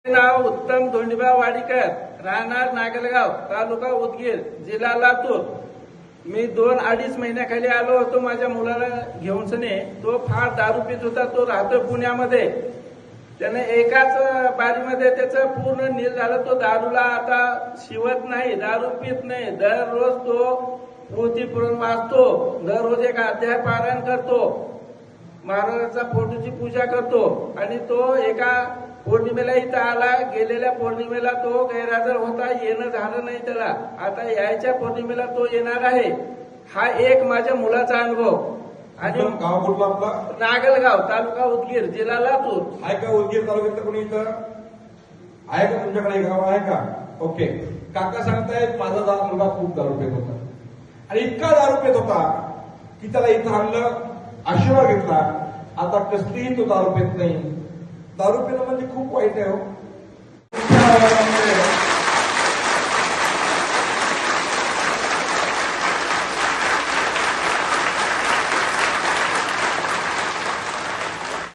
नाव उत्तम धोंडीबा वाडीकर, राहणार नागलगाव, तालुका उदगीर, जिल्हा लातूर। मी 2-2.5 महिन्याखाली आलो होतो माझ्या मुलाला घेऊन सने। तो फार दारू पित होता। तो राहतो पुण्यामध्ये। त्याने एकाच बारीमध्ये त्याचं पूर्ण नील झालं। तो दारूला आता शिवत नाही, दारू पित नाही। दररोज तो पोथी पुराण वाचतो, दररोज एक अध्याय पारायण करतो, महाराजांचा फोटोची पूजा करतो। आणि तो एका पौर्णिमेला इथं आला। गेलेल्या पौर्णिमेला तो गैरहजर होता, येणं झालं नाही त्याला। आता यायच्या पौर्णिमेला तो येणार आहे। हा एक माझ्या मुलाचा अनुभव। आणि गाव कुठला आपला? नागलगाव, तालुका उदगीर, जिल्हा लातूर। आहे का उदगीर तालुक्यात कोणी इथं आहे का? तुमच्याकडे गाव आहे का? ओके। काका सांगतायत माझा मुलगा खूप दारू पित होता आणि इतका दारू पित होता की त्याला इथं आणलं, आशीर्वाद घेतला। आता कसलीही तो दारू पित नाही। दारू पिणं म्हणजे खूप वाईट आहे हो।